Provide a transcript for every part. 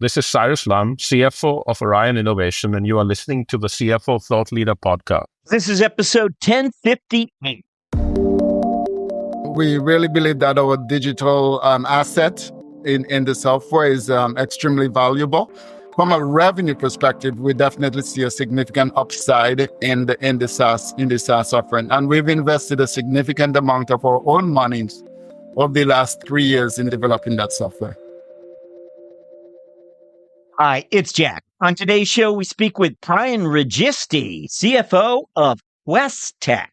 This is Cyrus Lam, CFO of Orion Innovation, and you are listening to the CFO Thought Leader podcast. This is episode 1058. We really believe that our digital asset in the software is extremely valuable. From a revenue perspective, we definitely see a significant upside in the SaaS offering, and we've invested a significant amount of our own monies over the last 3 years in developing that software. Hi, it's Jack. On today's show, we speak with Brian Registe, CFO of QuesTek.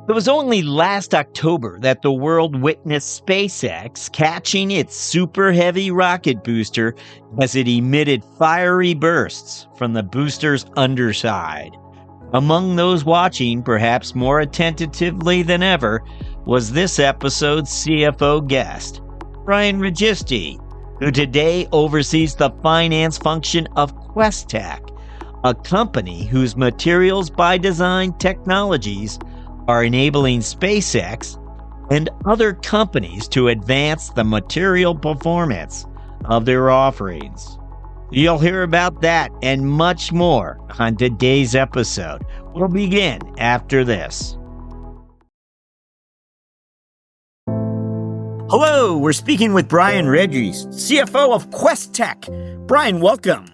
It was only last October that the world witnessed SpaceX catching its super heavy rocket booster as it emitted fiery bursts from the booster's underside. Among those watching, perhaps more attentively than ever, was this episode's CFO guest, Brian Registe, who today oversees the finance function of QuesTek, a company whose materials by design technologies are enabling SpaceX and other companies to advance the material performance of their offerings. You'll hear about that and much more on today's episode. We'll begin after this. Hello, we're speaking with Brian Registe, CFO of QuesTek. Brian, welcome.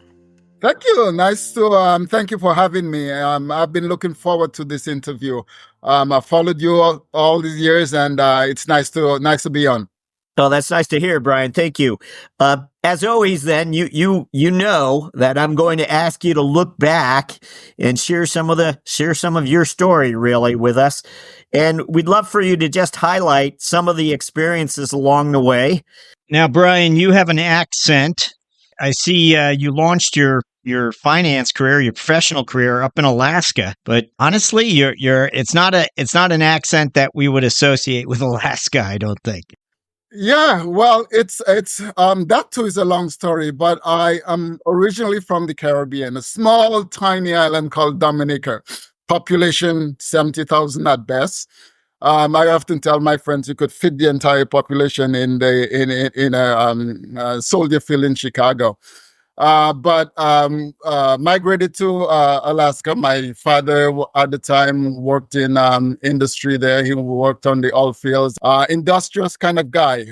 Thank you. Thank you for having me. I've been looking forward to this interview. I followed you all these years, and it's nice to be on. Oh, that's nice to hear, Brian. Thank you. As always, then you know that I'm going to ask you to look back and share some of your story really with us, and we'd love for you to just highlight some of the experiences along the way. Now, Brian, you have an accent. I see you launched your finance career, your professional career up in Alaska, but honestly, it's not an accent that we would associate with Alaska, I don't think. Yeah, well, it's that too is a long story, but I am originally from the Caribbean, a small, tiny island called Dominica, population 70,000 at best. I often tell my friends you could fit the entire population in a soldier field in Chicago. But migrated to Alaska. My father at the time worked in industry there. He worked on the oil fields, industrious kind of guy.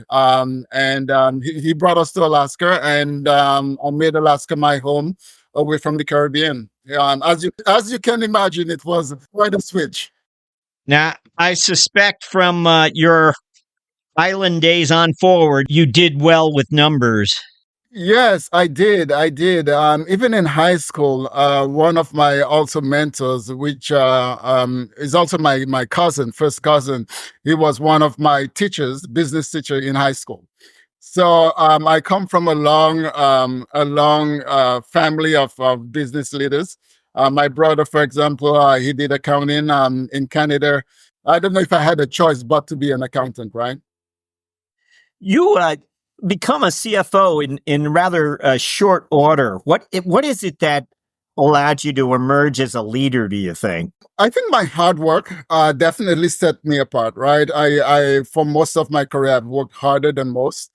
He brought us to Alaska, and I made Alaska my home away from the Caribbean. As you can imagine, it was quite a switch. Now, I suspect from your island days on forward, you did well with numbers. Yes, I did. Even in high school, one of my also mentors, which is also my cousin, first cousin, he was one of my teachers, business teacher in high school. So I come from a long family of business leaders. My brother, for example, he did accounting in Canada. I don't know if I had a choice but to be an accountant, right? You become a CFO in rather short order. What is it that allowed you to emerge as a leader, do you think? I think my hard work definitely set me apart, right? I for most of my career, I've worked harder than most.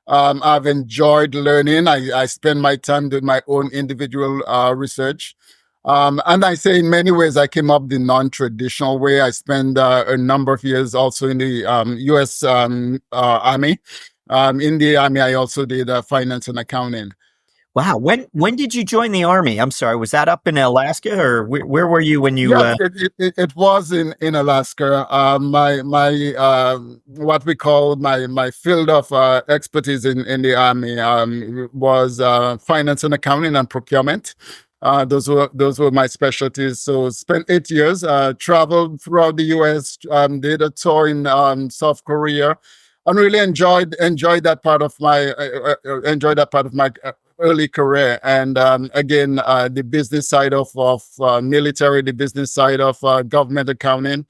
I've enjoyed learning. I spend my time doing my own individual research. And I say in many ways, I came up the non-traditional way. I spent a number of years also in the U.S. Army. In the Army, I also did finance and accounting. Wow. When did you join the Army? I'm sorry. Was that up in Alaska, or where were you when you? Yes, it was in Alaska. My what we call my field of expertise in the Army was finance and accounting and procurement. Those were my specialties. So spent 8 years, traveled throughout the U.S., did a tour in South Korea, and really enjoyed that part of my early career. And again, the business side of military, the business side of government accounting,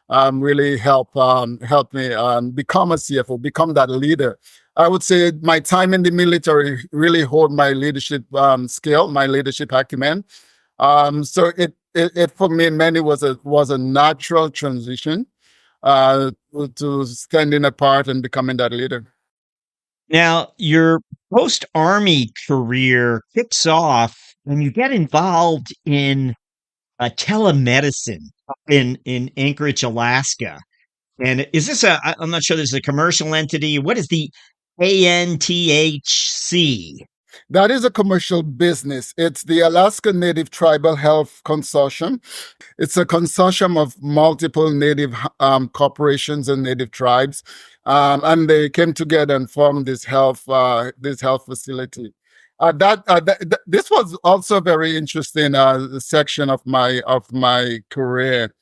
really helped me become a CFO, become that leader. I would say my time in the military really honed my leadership skill, my leadership acumen. So it for me in many was a natural transition to standing apart and becoming that leader. Now, your post-Army career kicks off when you get involved in telemedicine up in Anchorage, Alaska. And is this I'm not sure this is a commercial entity. What is the ANTHC? That is a commercial business. It's the Alaska Native Tribal Health Consortium. It's a consortium of multiple Native corporations and Native tribes, and they came together and formed this health facility. This was also a very interesting section of my career.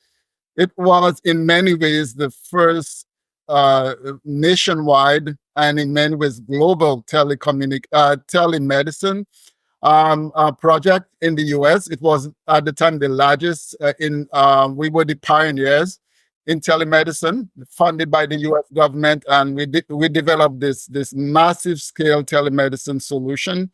It was in many ways the first nationwide and in many ways global telemedicine project in the US. It was at the time the largest we were the pioneers in telemedicine, funded by the US government, and we developed this massive scale telemedicine solution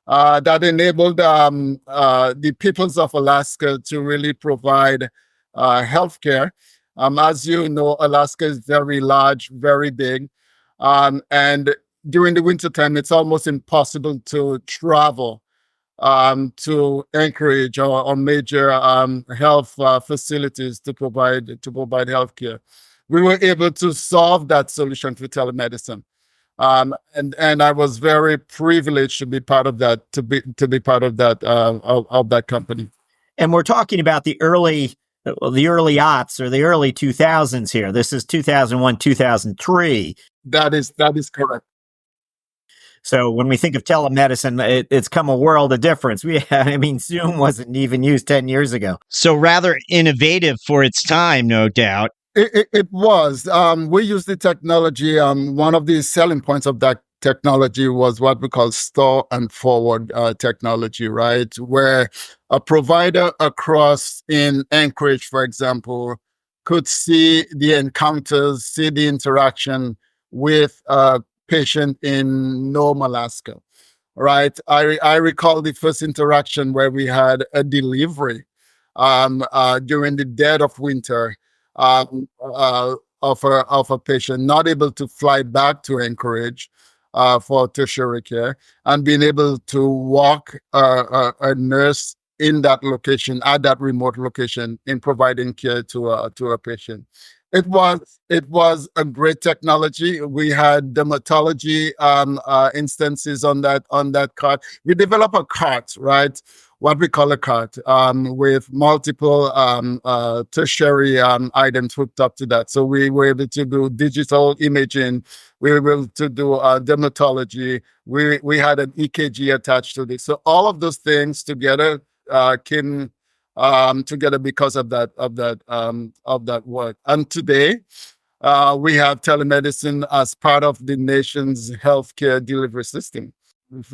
that enabled the peoples of Alaska to really provide healthcare. As you know, Alaska is very large, very big, and during the wintertime, it's almost impossible to travel to Anchorage or major health facilities to provide healthcare. We were able to solve that solution for telemedicine. And I was very privileged to be part of that, to be part of that of that company. And we're talking about the early aughts or the early 2000s here. This is 2001, 2003. That is correct. So when we think of telemedicine, it's come a world of difference. Zoom wasn't even used 10 years ago. So rather innovative for its time, no doubt. It was. We used the technology. One of the selling points of that technology was what we call store and forward technology, right? Where a provider across in Anchorage, for example, could see the encounters, see the interaction with a patient in Nome, Alaska, right? I recall the first interaction where we had a delivery during the dead of winter of a patient not able to fly back to Anchorage for tertiary care, and being able to walk a nurse in that location, at that remote location, in providing care to a patient. It was a great technology. We had dermatology instances on that cart. We developed a cart, right? What we call a cart, with multiple tertiary items hooked up to that. So we were able to do digital imaging. We were able to do dermatology. We had an EKG attached to this. So all of those things together came together because of that work. And today, we have telemedicine as part of the nation's healthcare delivery system.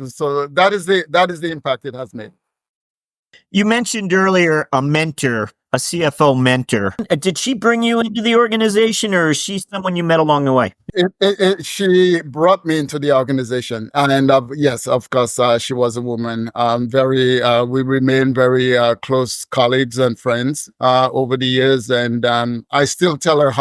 So that is the impact it has made. You mentioned earlier a mentor, a CFO mentor. Did she bring you into the organization, or is she someone you met along the way? She brought me into the organization, and yes, of course, she was a woman. We remained very close colleagues and friends over the years, and I still tell her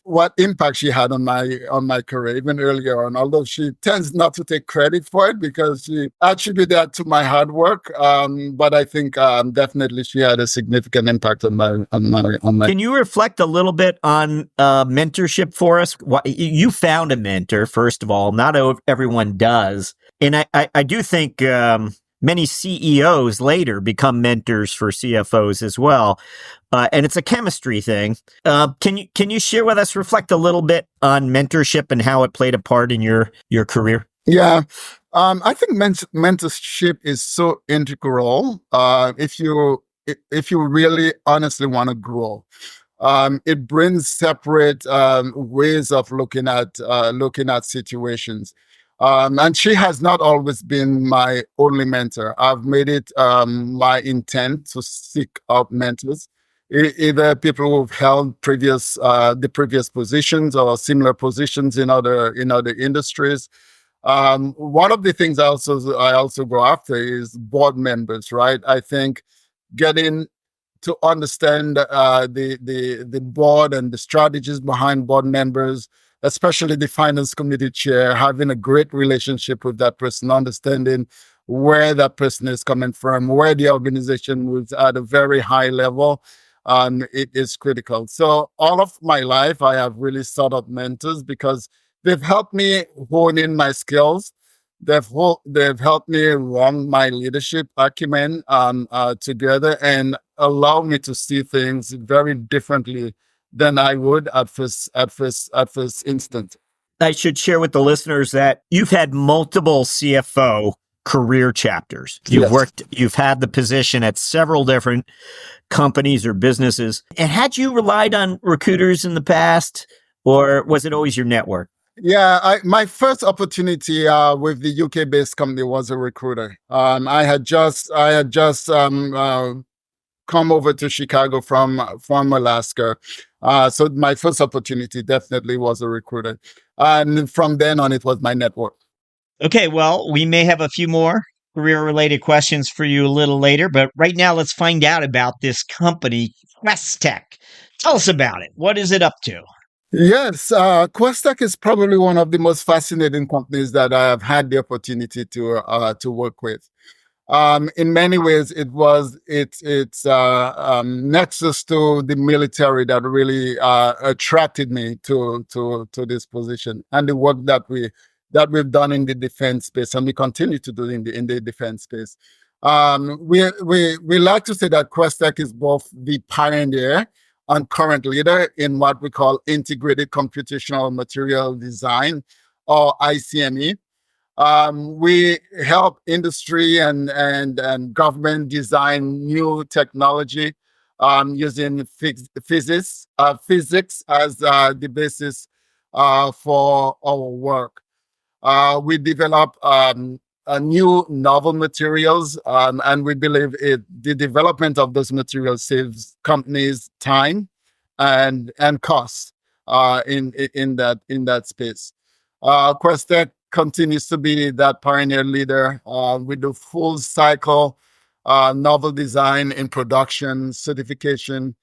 what impact she had on my career, even earlier on. Although she tends not to take credit for it because she attributed that to my hard work, but I think definitely she had a significant impact on my. Can you reflect a little bit on mentorship for us? You found a mentor, first of all. Not everyone does. And I do think many CEOs later become mentors for CFOs as well. And it's a chemistry thing. Can you share with us, reflect a little bit on mentorship and how it played a part in your career? Yeah. I think mentorship is so integral. If you really honestly want to grow, it brings separate ways of looking at situations. And she has not always been my only mentor. I've made it my intent to seek out mentors, either people who've held the previous positions or similar positions in other industries. One of the things I also go after is board members, right? I think getting to understand the board and the strategies behind board members, especially the finance committee chair, having a great relationship with that person, understanding where that person is coming from, where the organization was at a very high level, it is critical. So all of my life, I have really sought out mentors because they've helped me hone in my skills. They've helped me run my leadership acumen together and allow me to see things very differently than I would at first instant. I should share with the listeners that you've had multiple CFO career chapters. Yes. You've had the position at several different companies or businesses. And had you relied on recruiters in the past, or was it always your network? Yeah, my first opportunity with the UK-based company was a recruiter. I had just come over to Chicago from Alaska, so my first opportunity definitely was a recruiter, and from then on, it was my network. Okay, well, we may have a few more career-related questions for you a little later, but right now let's find out about this company, QuesTek. Tell us about it. What is it up to? Yes, QuesTek is probably one of the most fascinating companies that I have had the opportunity to work with. In many ways, it's nexus to the military that really attracted me to this position and the work that we've done in the defense space and we continue to do in the defense space. We like to say that QuesTek is both the pioneer and current leader in what we call integrated computational material design, or ICME. We help industry and government design new technology using physics as the basis for our work. We develop new novel materials, and we believe the development of those materials saves companies time and costs in that space. QuesTek continues to be that pioneer leader. We do full cycle novel design in production, certification,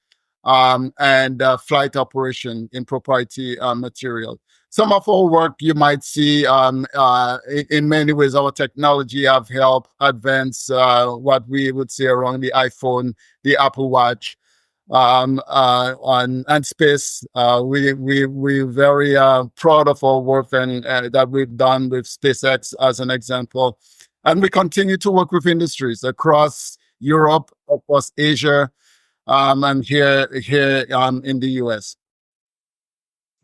and flight operation in proprietary material. Some of our work you might see in many ways, our technology have helped advance what we would say around the iPhone, the Apple Watch, on space. We're very proud of our work and that we've done with SpaceX as an example. And we continue to work with industries across Europe, across Asia, and here in the US.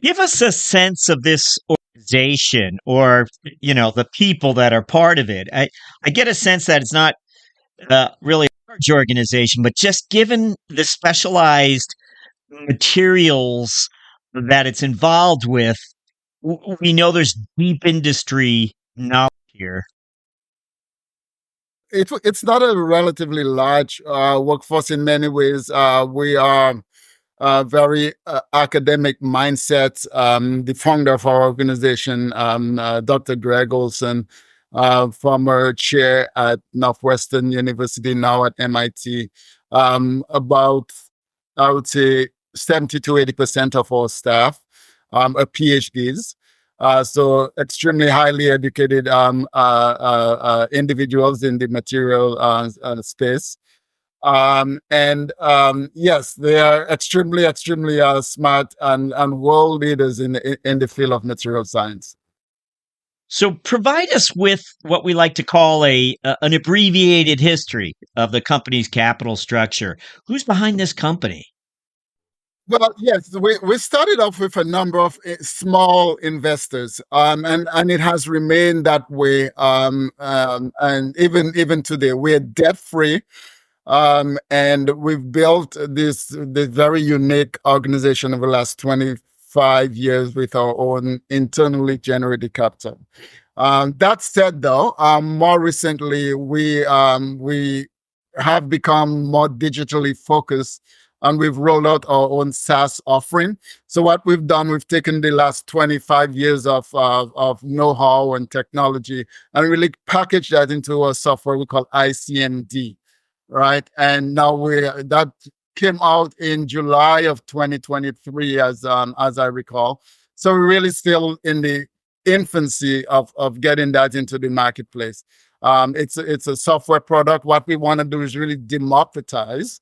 Give us a sense of this organization or, the people that are part of it. I get a sense that it's not really a large organization, but just given the specialized materials that it's involved with, we know there's deep industry knowledge here. It's not a relatively large workforce in many ways. We are very academic mindset. The founder of our organization, Dr. Greg Olson, former chair at Northwestern University, now at MIT. About, I would say, 70 to 80% of our staff are PhDs. So extremely highly educated individuals in the material space. Yes, they are extremely smart and world leaders in the field of material science. So provide us with what we like to call an abbreviated history of the company's capital structure. Who's behind this company? Well, yes, we started off with a number of small investors, and it has remained that way. And even today, we're debt free. And we've built this very unique organization over the last 25 years with our own internally generated capital. That said, though, more recently we have become more digitally focused, and we've rolled out our own SaaS offering. So what we've done, we've taken the last 25 years of know-how and technology and really packaged that into a software we call ICMD. Right. And now that came out in July of 2023, as I recall. So we're really still in the infancy of getting that into the marketplace. It's a software product. What we want to do is really democratize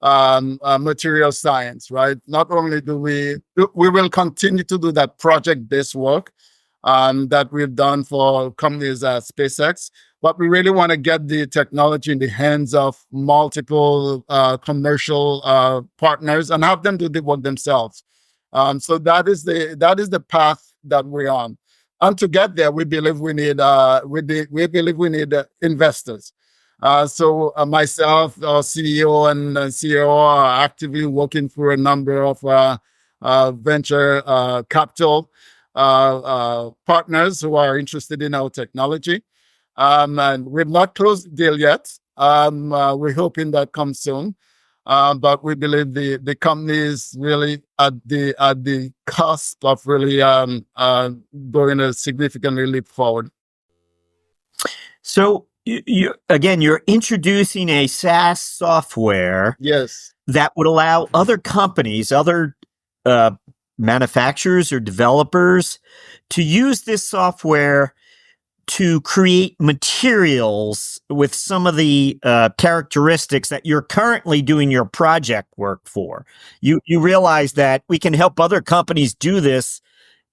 material science, right? Not only we will continue to do that project-based work that we've done for companies at SpaceX, but we really want to get the technology in the hands of multiple commercial partners and have them do the work themselves. So that is the path that we're on. And to get there, we believe we need investors. So myself, our CEO and CEO are actively working through a number of venture capital partners who are interested in our technology. And we've not closed the deal yet. We're hoping that comes soon. But we believe the company is really at the cusp of really going a significantly leap forward. So you're introducing a SaaS software, yes, that would allow other companies, other manufacturers or developers, to use this software to create materials with some of the characteristics that you're currently doing your project work for. You realize that we can help other companies do this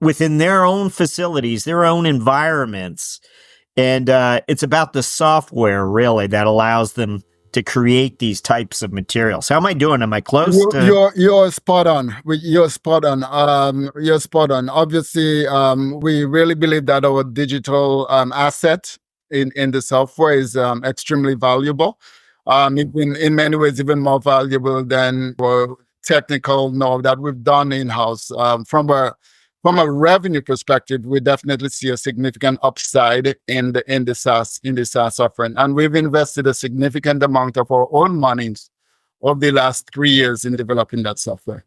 within their own facilities, their own environments. And it's about the software, really, that allows them to create these types of materials. How am I doing? Am I close? You're spot on. You're spot on. You're spot on. Obviously, we really believe that our digital asset in the software is extremely valuable. In many ways, even more valuable than our technical know that we've done in-house. From a revenue perspective, we definitely see a significant upside in the SaaS offering, and we've invested a significant amount of our own monies over the last 3 years in developing that software.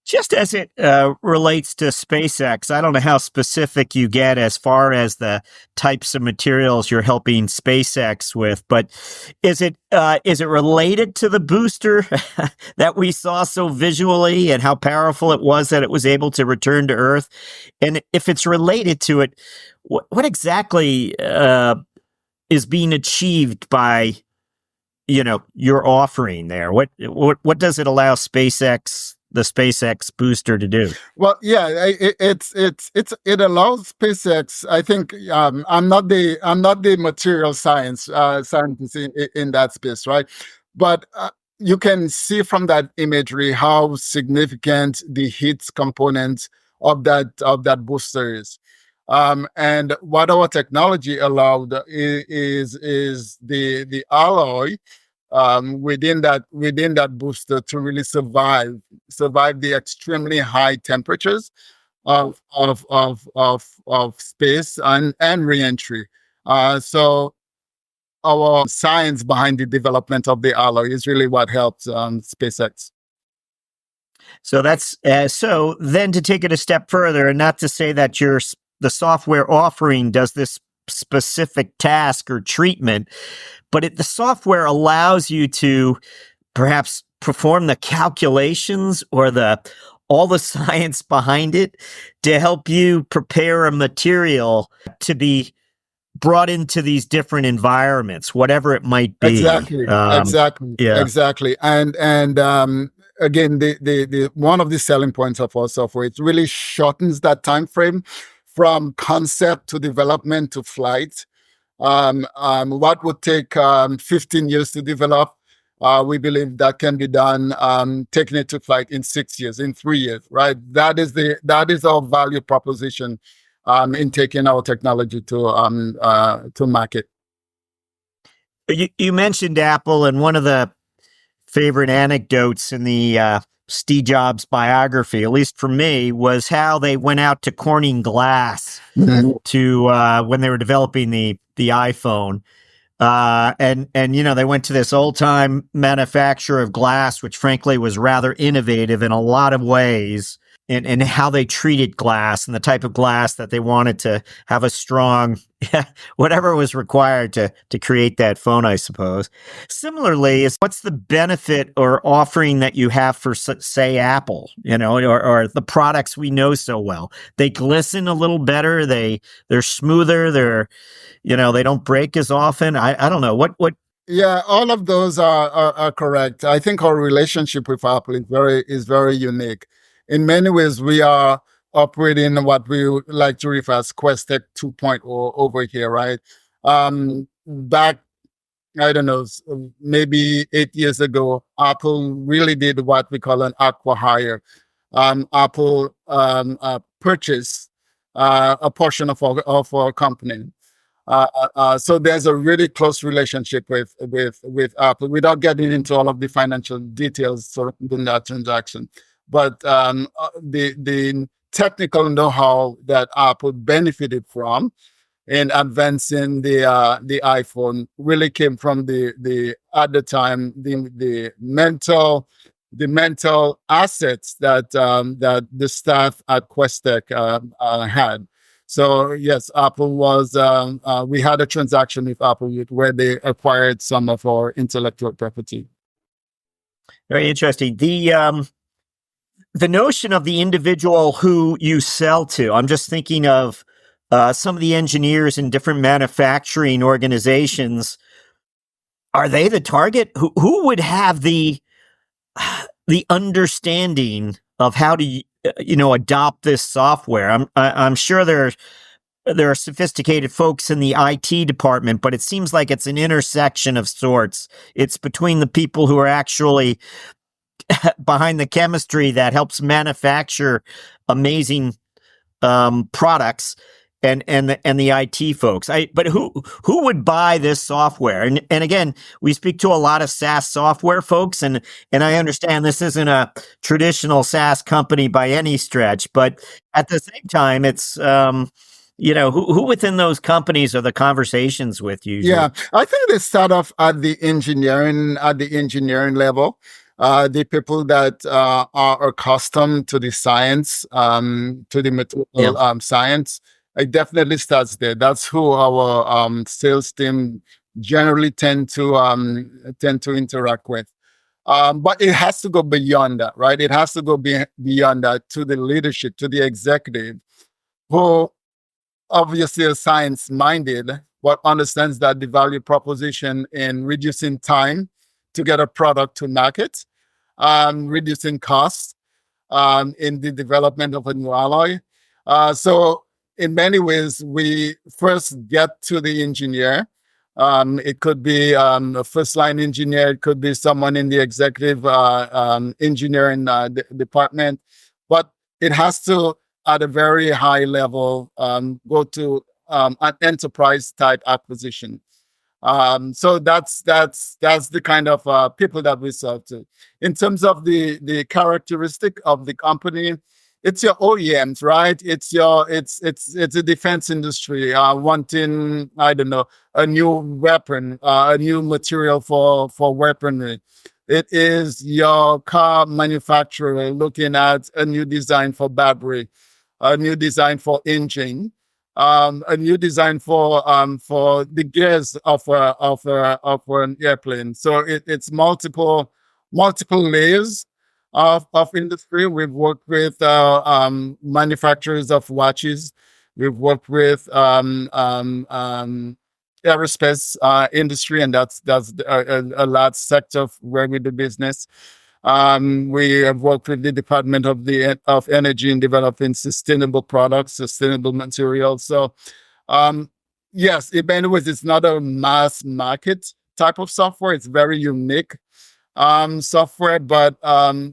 Just as it relates to SpaceX, I don't know how specific you get as far as the types of materials you're helping SpaceX with, but is it related to the booster that we saw so visually and how powerful it was that it was able to return to Earth? And if it's related to it, what exactly is being achieved by your offering there? What does it allow the SpaceX booster to do? Well, yeah, it allows SpaceX. I think I'm not the material scientist in that space, right? But you can see from that imagery how significant the heat component of that booster is. And what our technology allowed is the alloy within that booster to really survive the extremely high temperatures of space and reentry. So our science behind the development of the alloy is really what helped SpaceX. So that's so then to take it a step further, and not to say that the software offering does this specific task or treatment, but the software allows you to perhaps perform the calculations or all the science behind it to help you prepare a material to be brought into these different environments, whatever it might be. Exactly. And again, the one of the selling points of our software, it really shortens that time frame from concept to development to flight. What would take 15 years to develop, we believe that can be done, taking it to flight in 6 years, in 3 years, right? That is our value proposition in taking our technology to market. You mentioned Apple, and one of the favorite anecdotes in the Steve Jobs biography, at least for me, was how they went out to Corning Glass to when they were developing the iPhone, and they went to this old time manufacturer of glass, which frankly was rather innovative in a lot of ways. and how they treated glass and the type of glass that they wanted to have a strong, whatever was required to create that phone, I suppose. Similarly, what's the benefit or offering that you have for, say, Apple, or the products we know so well? They glisten a little better. They're smoother. They don't break as often. I don't know what. Yeah, all of those are correct. I think our relationship with Apple is very unique. In many ways, we are operating what we like to refer as QuesTek 2.0 over here, right? Back, I don't know, maybe 8 years ago, Apple really did what we call an acqui-hire. Apple purchased a portion of our company. So there's a really close relationship with Apple, without getting into all of the financial details surrounding that transaction. But the technical know-how that Apple benefited from in advancing the iPhone really came from at the time the mental assets that that the staff at QuesTek had. So yes, Apple was. We had a transaction with Apple where they acquired some of our intellectual property. Very interesting. The notion of the individual who you sell to. I'm just thinking of some of the engineers in different manufacturing organizations. Are they the target? Who would have the understanding of how to adopt this software? I'm sure there are sophisticated folks in the IT department, but it seems like it's an intersection of sorts. It's between the people who are actually behind the chemistry that helps manufacture amazing products and the IT folks. But who would buy this software? And again, we speak to a lot of SaaS software folks, and I understand this isn't a traditional SaaS company by any stretch, but at the same time, it's who within those companies are the conversations with you? Yeah, I think they start off at the engineering level. The people that are accustomed to the science, to the material science. It definitely starts there. That's who our sales team generally tend to interact with. But it has to go beyond that, right? It has to go beyond that to the leadership, to the executive, who obviously are science-minded, but understands that the value proposition in reducing time to get a product to market, reducing costs in the development of a new alloy. So in many ways, we first get to the engineer. It could be a first-line engineer. It could be someone in the executive engineering department. But it has to, at a very high level, go to an enterprise-type acquisition. So that's the kind of people that we sell to. In terms of the characteristic of the company, it's your OEMs, right? It's a defense industry wanting, I don't know, a new weapon, a new material for weaponry. It is your car manufacturer looking at a new design for battery, a new design for engine, a new design for the gears of an airplane. So it's multiple layers of industry. We've worked with manufacturers of watches. We've worked with aerospace industry, and that's a large sector of where we do business. We have worked with the Department of Energy in developing sustainable products, sustainable materials. So, yes, in many ways, it's not a mass market type of software. It's very unique software, but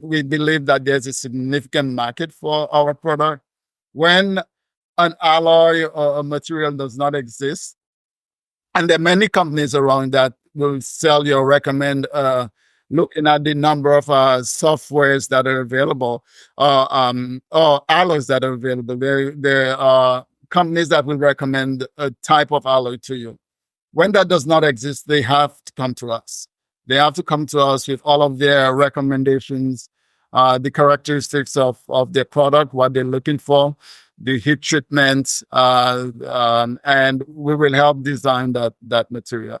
we believe that there's a significant market for our product. When an alloy or a material does not exist, and there are many companies around that will sell you or recommend looking at the number of softwares that are available or alloys that are available. There are companies that will recommend a type of alloy to you. When that does not exist, they have to come to us. They have to come to us with all of their recommendations the characteristics of their product, what they're looking for, the heat treatments, and we will help design that material.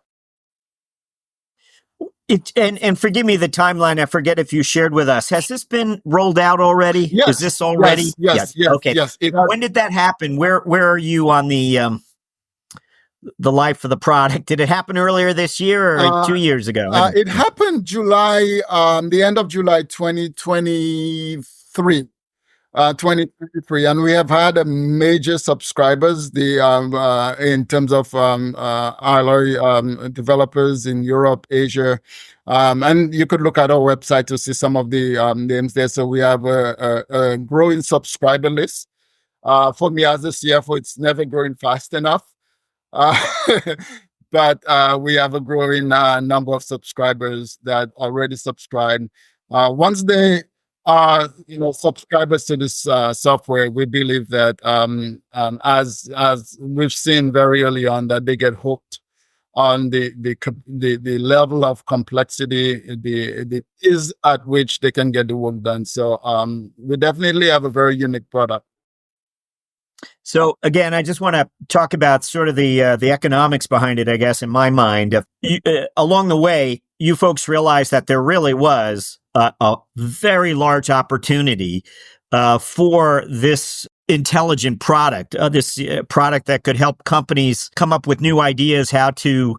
And forgive me the timeline. I forget if you shared with us. Has this been rolled out already? Yes. Is this already? Yes. Okay. Yes. When did that happen? Where are you on the life of the product? Did it happen earlier this year or 2 years ago? It happened the end of July 2023. 2023, and we have had a major subscribers in terms of alloy developers in Europe, Asia, and you could look at our website to see some of the names there. So we have a growing subscriber list. For me as a CFO, it's never growing fast enough, but we have a growing number of subscribers that already subscribe. Once they are subscribers to this software, we believe that as we've seen very early on, that they get hooked on the level of complexity, the ease at which they can get the work done. So we definitely have a very unique product. So again, I just want to talk about sort of the economics behind it, I guess, in my mind. Along the way, you folks realized that there really was a very large opportunity for this intelligent product, this product that could help companies come up with new ideas how to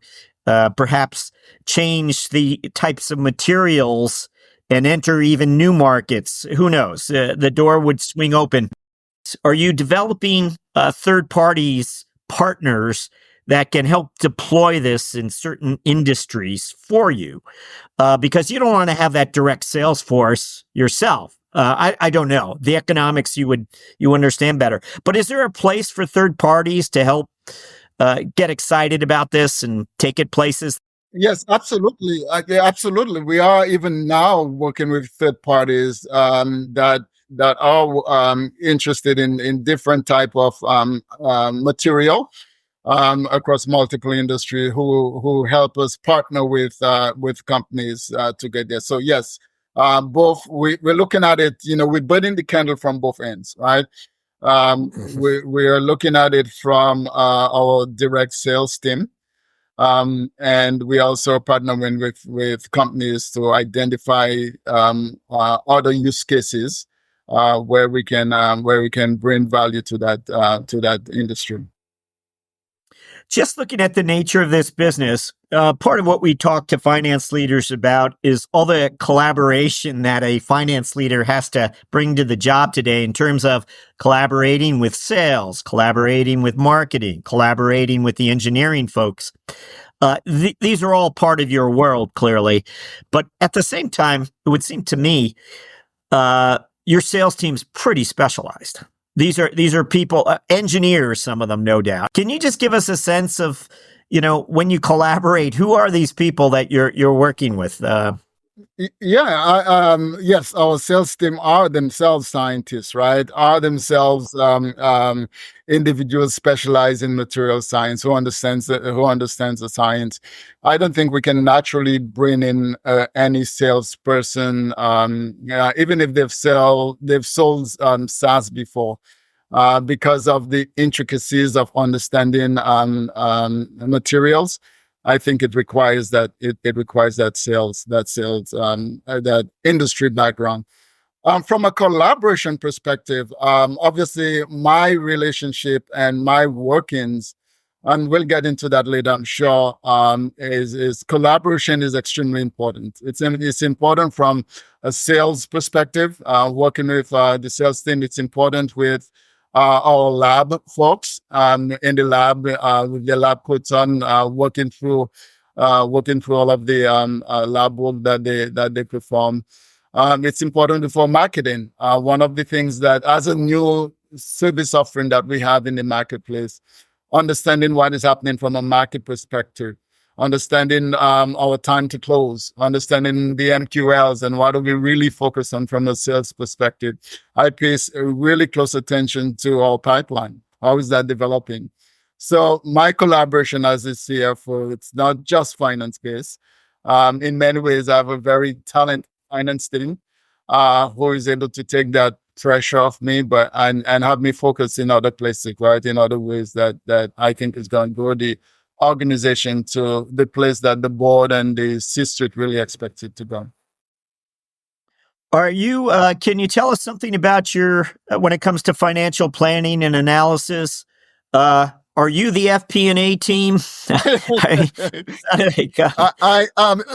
perhaps change the types of materials and enter even new markets. Who knows? The door would swing open. Are you developing third parties, partners that can help deploy this in certain industries for you? Because you don't want to have that direct sales force yourself. I don't know. The economics you understand better. But is there a place for third parties to help get excited about this and take it places? Yes, absolutely. Absolutely. We are even now working with third parties that are interested in different type of material across multiple industry who help us partner with companies to get there. So yes, both we're looking at it. We're burning the candle from both ends, right? We are looking at it from our direct sales team. And we also partnering with companies to identify other use cases where we can bring value to that industry. Just looking at the nature of this business, part of what we talk to finance leaders about is all the collaboration that a finance leader has to bring to the job today in terms of collaborating with sales, collaborating with marketing, collaborating with the engineering folks. These are all part of your world, clearly. But at the same time, it would seem to me your sales team's pretty specialized. These are people, engineers, some of them, no doubt. Can you just give us a sense of, when you collaborate, who are these people that you're working with? Yes, our sales team are themselves scientists, right? Are themselves individuals specialized in material science who understands the science. I don't think we can naturally bring in any salesperson, even if they've sold SaaS before. Because of the intricacies of understanding materials, I think it requires that that industry background. From a collaboration perspective, obviously my relationship and my workings, and we'll get into that later, I'm sure, is collaboration is extremely important. It's important from a sales perspective, working with the sales team. It's important with our lab folks in the lab with the lab coats on, working through all of the lab work that they perform. It's important for marketing. One of the things that, as a new service offering that we have in the marketplace, understanding what is happening from a market perspective, understanding our time to close, understanding the MQLs and what do we really focus on from a sales perspective. I pay really close attention to our pipeline. How is that developing? So my collaboration as a CFO, it's not just finance based. In many ways, I have a very talented finance team. who is able to take that pressure off me, but and have me focus in other places, right? In other ways that I think is going to grow the organization to the place that the board and the C-suite really expect it to go. Are you, can you tell us something about your, when it comes to financial planning and analysis? Are you the FP&A team?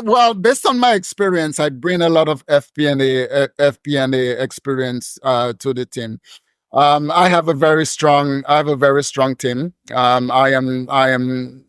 Well, based on my experience, I bring a lot of FP&A experience to the team. I have a very strong team. I am,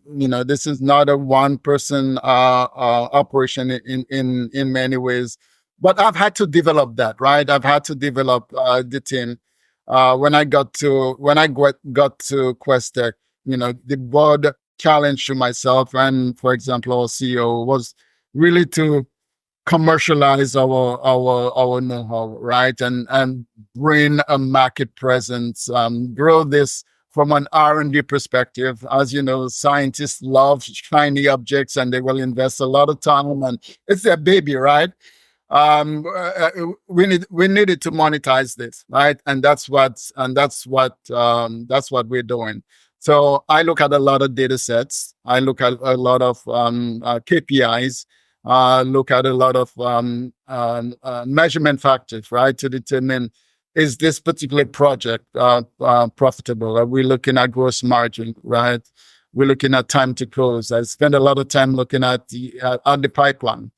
this is not a one person operation in many ways, but I've had to develop that, right? I've had to develop the team. When I got to QuesTek, the board challenge to myself and, for example, our CEO was really to commercialize our know-how, right, and bring a market presence, grow this from an R&D perspective. As you know, scientists love shiny objects, and they will invest a lot of time, and it's their baby, right? We needed to monetize this, right? And that's what we're doing. So I look at a lot of data sets. I look at a lot of KPIs. Look at a lot of measurement factors, right, to determine, is this particular project profitable? Are we looking at gross margin, right? We're looking at time to close. I spend a lot of time looking at the pipeline.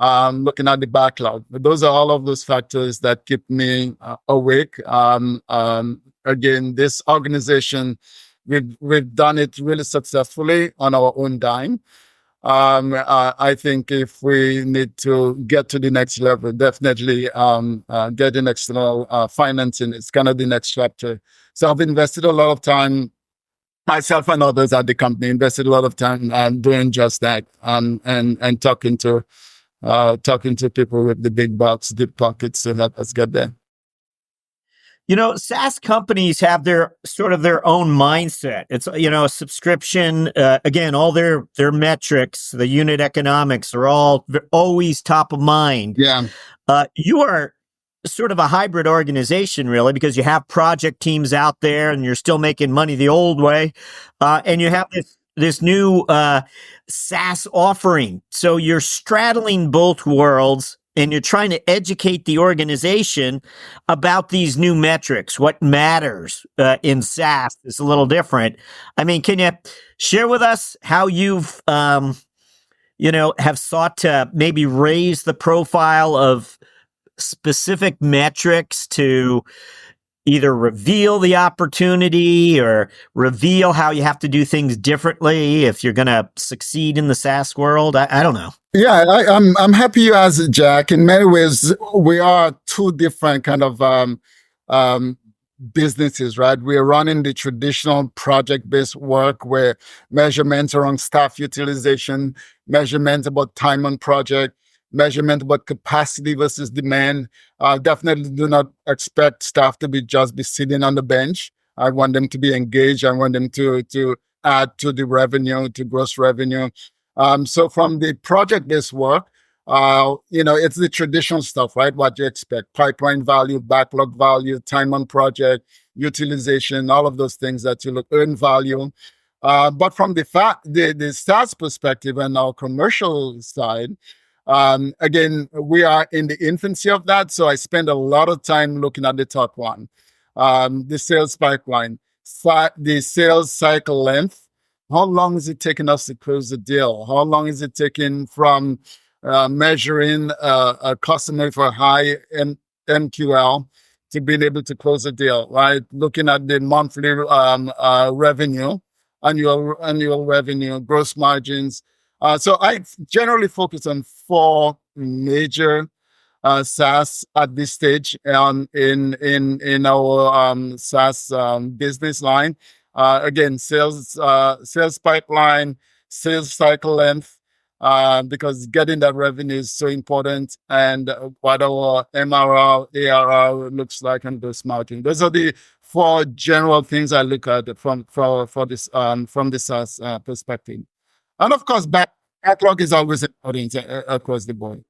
Looking at the backlog. But those are all of those factors that keep me awake. Again, this organization, we've done it really successfully on our own dime. I think if we need to get to the next level, definitely getting external financing is kind of the next chapter. So I've invested a lot of time, myself and others at the company, invested a lot of time doing just that, and talking to people with the big bucks, deep pockets to help us get there. SaaS companies have their own mindset. It's, a subscription, again, all their metrics, the unit economics are all always top of mind. Yeah. You are sort of a hybrid organization, really, because you have project teams out there and you're still making money the old way. And you have this new SaaS offering. So you're straddling both worlds and you're trying to educate the organization about these new metrics. What matters in SaaS is a little different. I mean, can you share with us how you've, have sought to maybe raise the profile of specific metrics to either reveal the opportunity or reveal how you have to do things differently if you're going to succeed in the SaaS world? I don't know. Yeah, I'm happy you asked it, Jack. In many ways, we are two different kind of businesses, right? We're running the traditional project-based work where measurements around staff utilization, measurements about time on project, measurement about capacity versus demand. Definitely do not expect staff to just be sitting on the bench. I want them to be engaged. I want them to add to the revenue, to gross revenue. So from the project-based work, it's the traditional stuff, right? What you expect: pipeline value, backlog value, time on project, utilization, all of those things that you earn value. But from the SaaS perspective and our commercial side, again, we are in the infancy of that. So I spend a lot of time looking at the top one, the sales pipeline, the sales cycle length. How long is it taking us to close the deal? How long is it taking from measuring a customer for high MQL to being able to close a deal, right? Looking at the monthly revenue, annual revenue, gross margins. So I generally focus on 4 major SaaS at this stage in our SaaS business line. Again, sales pipeline, sales cycle length, because getting that revenue is so important, and what our MRR, ARR looks like, and gross margin. Those are the 4 general things I look at from the SaaS perspective. And of course, backlog is always important across the board.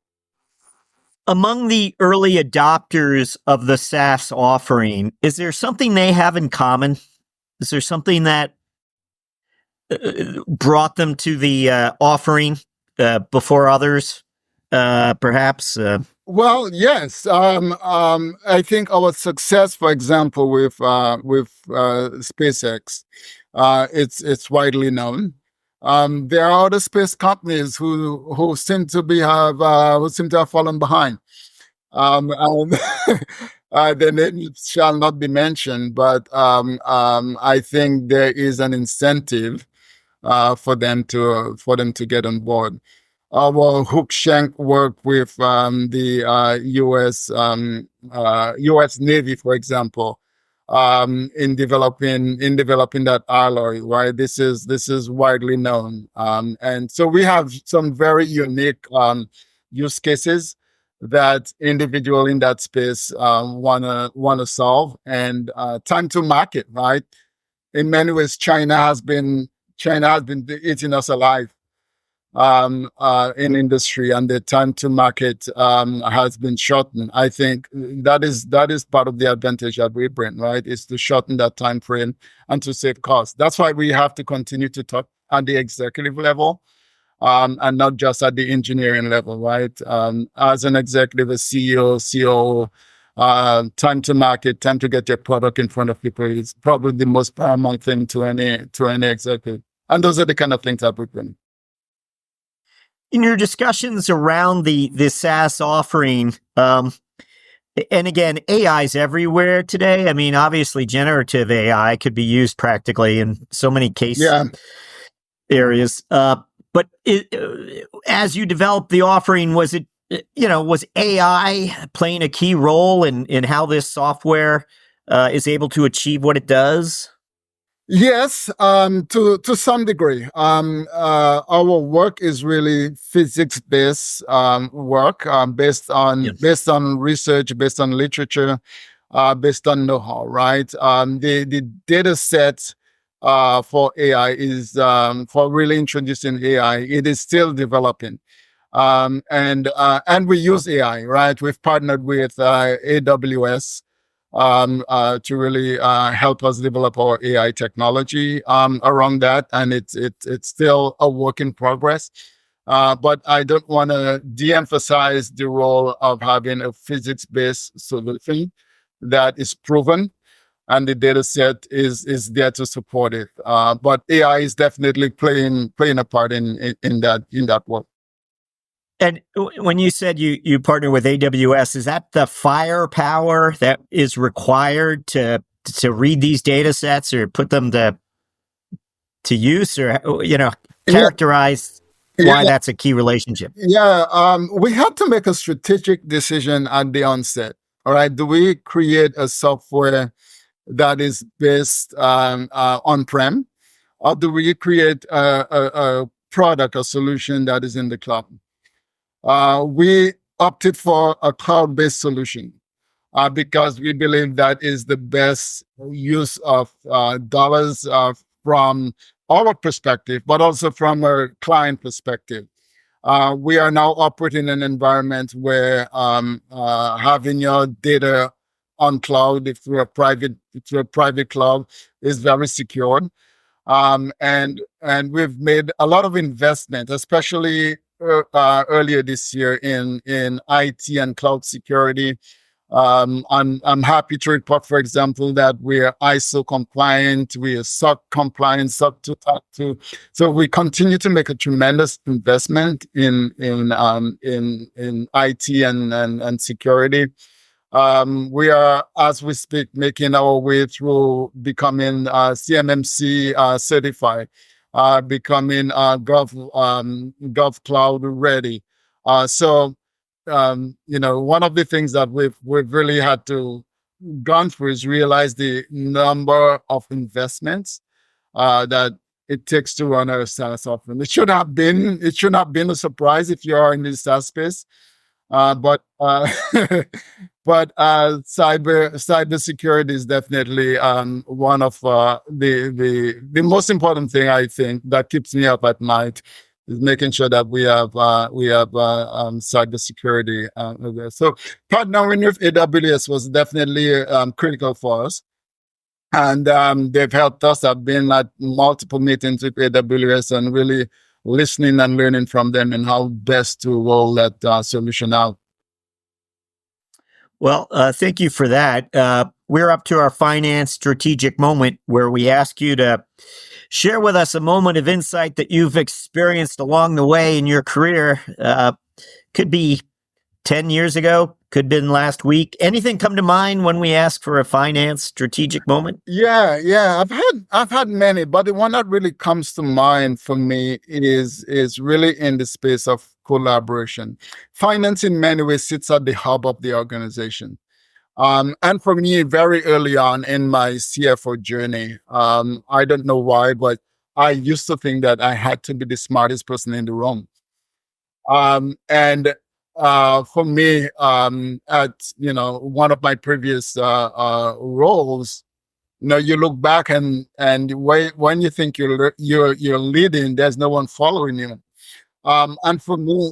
among the early adopters of the SaaS offering, is there something they have in common? Is there something that brought them to the offering before others, perhaps? Well, yes. I think our success, for example, with SpaceX, it's widely known. There are other space companies who seem to have fallen behind. And the name shall not be mentioned, but I think there is an incentive for them to get on board. Our hook shank work with the U.S. Navy, for example, in developing that alloy. Right, this is widely known, and so we have some very unique use cases that individual in that space wanna solve, and time to market. Right, in many ways, China has been eating us alive in industry, and the time to market has been shortened. I think that is part of the advantage that we bring, right? Is to shorten that time frame and to save costs. That's why we have to continue to talk at the executive level, and not just at the engineering level, right? As an executive, a CEO, COO, time to market, time to get your product in front of people is probably the most paramount thing to any executive. And those are the kind of things that we bring. In your discussions around the SaaS offering, and again, AI is everywhere today. I mean, obviously, generative AI could be used practically in so many areas. But as you developed the offering, was AI playing a key role in how this software is able to achieve what it does? Yes, to some degree. Our work is really physics-based work, based on research, based on literature, based on know-how. Right. The data set for AI is for really introducing AI. It is still developing, and we use AI. Right. We've partnered with AWS. To really help us develop our AI technology around that, and it's still a work in progress. But I don't want to de-emphasize the role of having a physics-based solution that is proven, and the data set is there to support it. But AI is definitely playing a part in that work. And when you said you partner with AWS, is that the firepower that is required to read these data sets or put them to use, or characterize why that's a key relationship? Yeah, we had to make a strategic decision at the onset. All right, do we create a software that is based on-prem, or do we create a product, a solution that is in the cloud? We opted for a cloud-based solution because we believe that is the best use of dollars from our perspective, but also from a client perspective. We are now operating in an environment where having your data on cloud, through a private cloud, is very secure. And we've made a lot of investment, especially earlier this year in IT and cloud security. I'm happy to report, for example, that we're ISO compliant, we are SOC compliant, SOC 2 Type 2. So we continue to make a tremendous investment in IT and security. We are, as we speak, making our way through becoming CMMC certified, becoming Gov Cloud ready. So one of the things that we've really had to gone through is realize the number of investments that it takes to run a SaaS offering. It should have been a surprise if you are in the SaaS space, but cyber security is definitely one of the most important thing, I think, that keeps me up at night is making sure that we have cybersecurity. So partnering with AWS was definitely critical for us. And they've helped us. I've been at multiple meetings with AWS and really listening and learning from them and how best to roll that solution out. Well, thank you for that. We're up to our finance strategic moment where we ask you to share with us a moment of insight that you've experienced along the way in your career. Could be 10 years ago, could have been last week. Anything come to mind when we ask for a finance strategic moment? Yeah. I've had many, but the one that really comes to mind for me is really in the space of collaboration. Finance in many ways sits at the hub of the organization. And for me, very early on in my CFO journey, I don't know why, but I used to think that I had to be the smartest person in the room. And for me, at one of my previous roles, you look back and when you think you're leading, there's no one following you. And for me,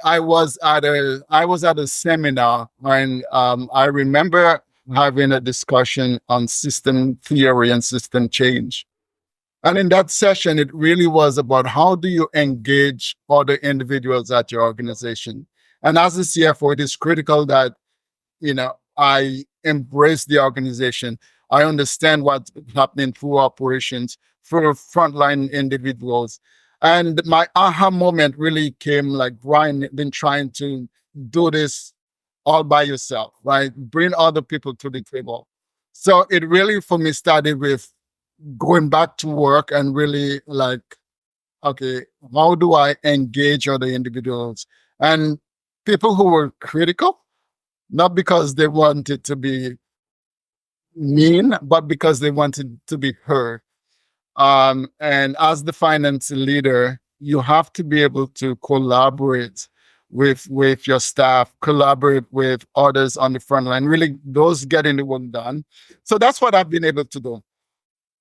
I was at a seminar and I remember having a discussion on system theory and system change. And in that session, it really was about how do you engage other individuals at your organization. And as a CFO, it is critical that I embrace the organization. I understand what's happening through operations, through frontline individuals. And my aha moment really came like, Brian, you've been trying to do this all by yourself, right? Bring other people to the table. So it really, for me, started with going back to work and really like, okay, how do I engage other individuals? And people who were critical, not because they wanted to be mean, but because they wanted to be heard. And as the finance leader, you have to be able to collaborate with your staff, collaborate with others on the front line, really those getting the work done. So that's what I've been able to do.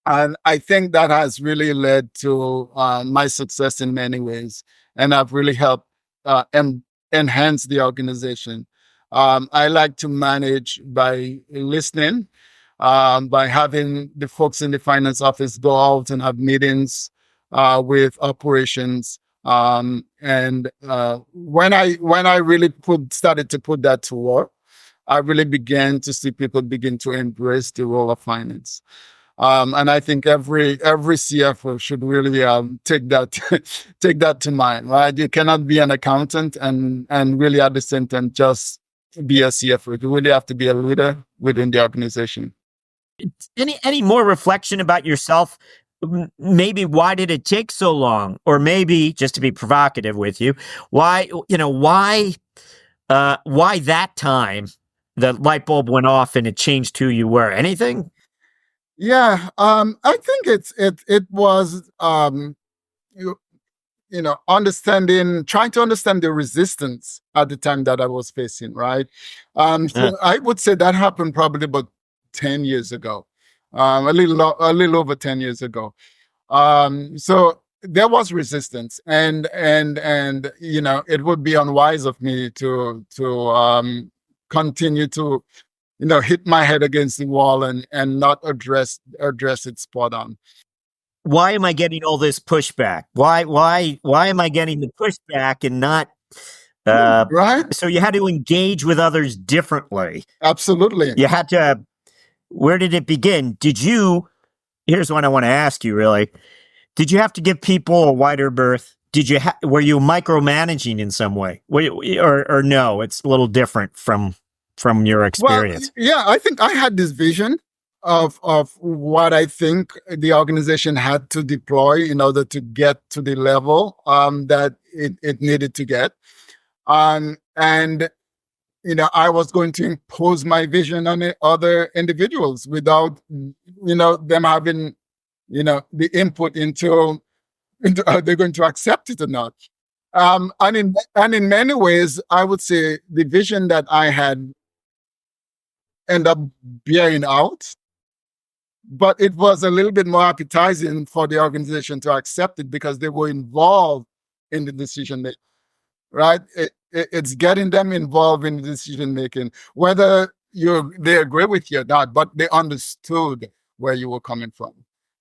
And I think that has really led to my success in many ways. And I've really helped enhance the organization. I like to manage by listening, by having the folks in the finance office go out and have meetings with operations. And when I really started to put that to work, I really began to see people begin to embrace the role of finance. And I think every CFO should really take that take that to mind, right? You cannot be an accountant and really at the same time just be a CFO. You really have to be a leader within the organization. Any more reflection about yourself? Maybe why did it take so long? Or maybe, just to be provocative with you, why that time the light bulb went off and it changed who you were? Anything? Yeah, I think it was trying to understand the resistance at the time that I was facing, right? So I would say that happened probably about 10 years ago, a little over 10 years ago. So there was resistance, and it would be unwise of me to continue to hit my head against the wall and not address it spot on. Why am I getting all this pushback? Why am I getting the pushback and not right? So you had to engage with others differently. Absolutely. You had to. Where did it begin? Here's what I want to ask you, really. Did you have to give people a wider berth? Were you micromanaging in some way? Or no, it's a little different from your experience? Well, yeah, I think I had this vision of what I think the organization had to deploy in order to get to the level that it needed to get. And I was going to impose my vision on the other individuals without them having the input into are they going to accept it or not. And in many ways, I would say the vision that I had end up bearing out. but it was a little bit more appetizing for the organization to accept it because they were involved in the decision making, right? It's getting them involved in the decision making, whether they agree with you or not, but they understood where you were coming from,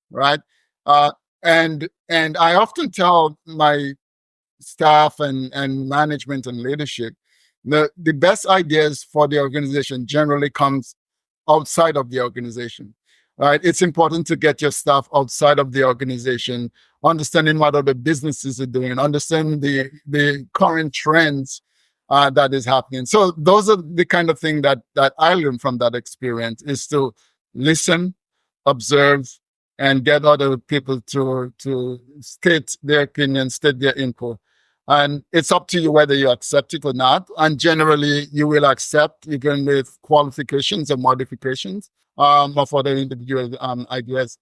right? Uh, and I often tell my staff and management and leadership, the best ideas for the organization generally comes outside of the organization, right? It's important to get your staff outside of the organization, understanding what other businesses are doing, understanding the current trends that is happening. So those are the kind of thing that I learned from that experience, is to listen, observe, and get other people to state their opinion, state their input. And it's up to you whether you accept it or not. And generally, you will accept, even with qualifications and modifications of other individual ideas.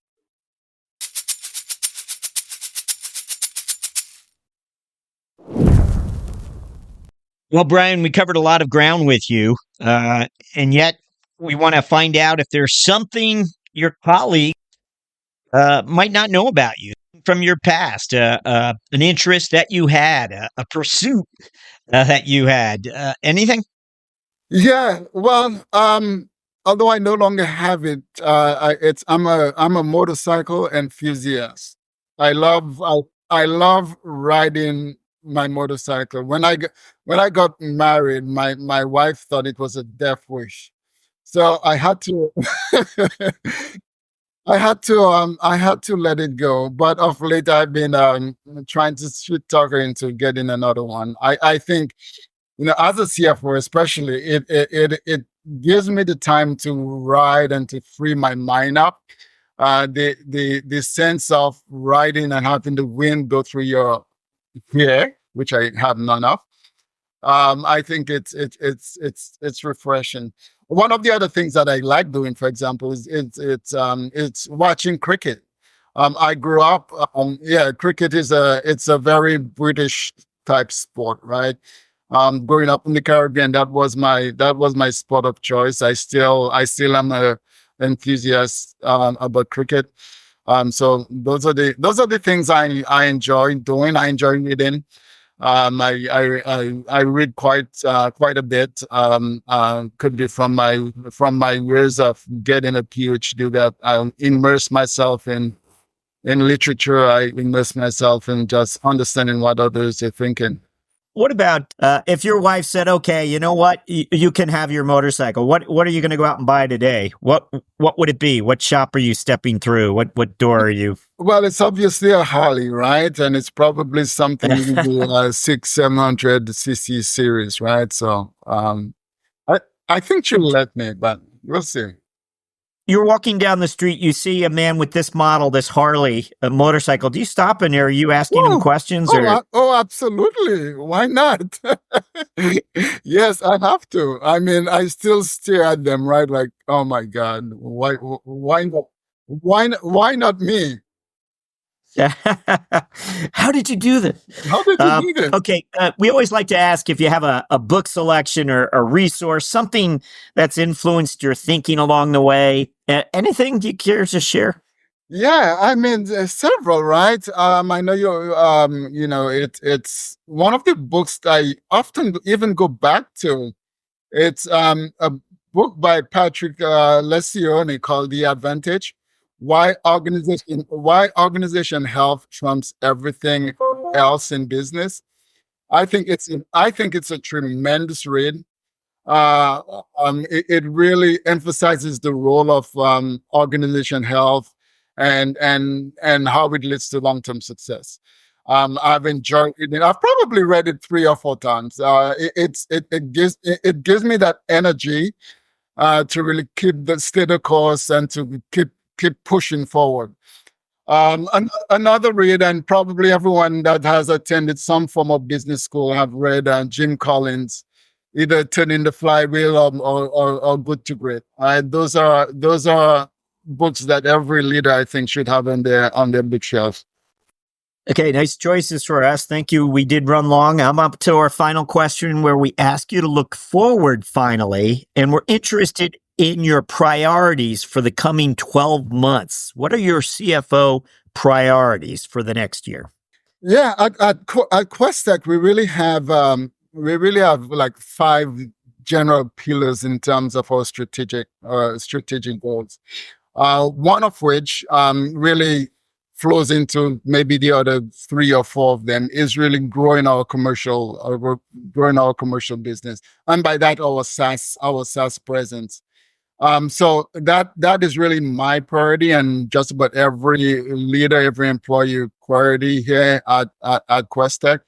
Well, Brian, we covered a lot of ground with you, and yet we want to find out if there's something your colleague might not know about you from your past, an interest that you had, a pursuit that you had, anything? Yeah, well, although I no longer have it, I'm a motorcycle enthusiast. I love riding my motorcycle. When I got married, my wife thought it was a death wish, so I had to I had to let it go. But of late, I've been trying to sweet talk her into getting another one. I think, as a CFO, especially, it gives me the time to ride and to free my mind up. The sense of riding and having the wind go through your hair, which I have none of. I think it's refreshing. One of the other things that I like doing, for example, is it's watching cricket. I grew up, cricket it's a very British type sport, right? Growing up in the Caribbean, that was my sport of choice. I still am a enthusiast about cricket. So those are the things I enjoy doing. I enjoy reading. I read quite a bit. Could be from my years of getting a PhD, that I immerse myself in literature. I immerse myself in just understanding what others are thinking. What about if your wife said, "Okay, you know what, you can have your motorcycle. What are you going to go out and buy today? What would it be? What shop are you stepping through? What door are you?" Well, it's obviously a Harley, right? And it's probably something in the 700cc series, right? So I think she'll let me, but we'll see. You're walking down the street, you see a man with this model, this Harley motorcycle. Do you stop and are you asking him questions? Absolutely. Why not? Yes, I have to. I mean, I still stare at them, right? Like, oh my God, why not? Why not me? How did you do this? How did you do this? Okay, we always like to ask if you have a book selection or a resource, something that's influenced your thinking along the way. Anything you care to share? Yeah, I mean, several, right? I know it's one of the books that I often even go back to. It's a book by Patrick Lencioni called The Advantage. Why organization health trumps everything else in business. I think it's a tremendous read. It really emphasizes the role of organization health and how it leads to long-term success. I've enjoyed it. I've probably read it 3 or 4 times. It gives me that energy to really stay the course and to keep pushing forward. Another read, and probably everyone that has attended some form of business school have read Jim Collins, either Turning the Flywheel or Good to Great. Those are books that every leader, I think, should have on their bookshelf. Okay, nice choices for us. Thank you. We did run long. I'm up to our final question where we ask you to look forward finally, and we're interested in your priorities for the coming 12 months? What are your CFO priorities for the next year? Yeah, at QuesTek, we really have like 5 general pillars in terms of our strategic goals. One of which really flows into maybe the other 3 or 4 of them is really growing our commercial business, and by that our SaaS presence. So that is really my priority, and just about every leader, every employee priority here at QuesTek.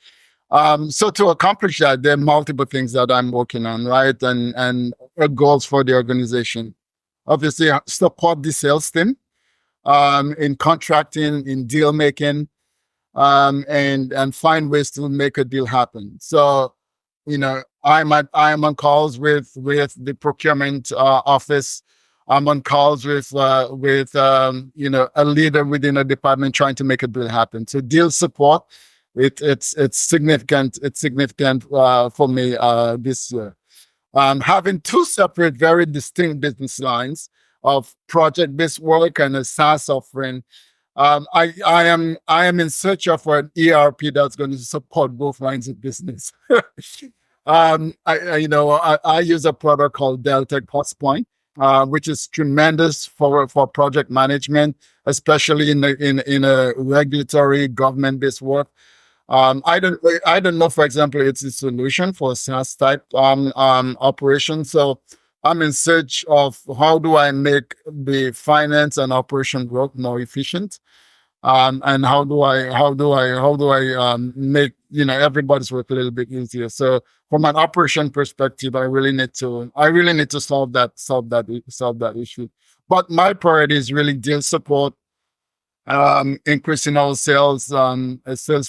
So to accomplish that, there are multiple things that I'm working on, right? And goals for the organization. Obviously, support the sales team in contracting, in deal making, and find ways to make a deal happen. So, I am on calls with the procurement office. I'm on calls with a leader within a department trying to make a deal happen. So deal support, it's significant. It's significant for me this year. Having 2 separate, very distinct business lines of project-based work and a SaaS offering. I am in search of an ERP that's going to support both lines of business. I use a product called Deltek PlusPoint, which is tremendous for project management, especially in a regulatory government-based work. I don't know, for example, it's a solution for SaaS type operation. So I'm in search of how do I make the finance and operation work more efficient, and how do I make everybody's work a little bit easier. So from an operation perspective, I really need to solve that issue. But my priority is really deal support, increasing our sales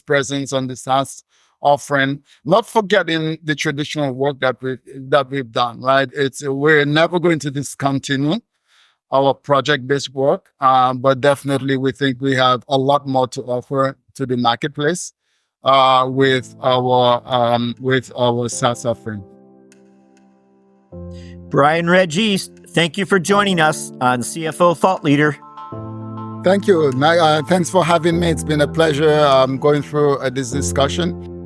presence on the SaaS offering, not forgetting the traditional work that we've done, right? We're never going to discontinue our project-based work, but definitely we think we have a lot more to offer to the marketplace with our SaaS offering. Brian Registe, thank you for joining us on CFO Thought Leader. Thank you. Thanks for having me. It's been a pleasure going through this discussion.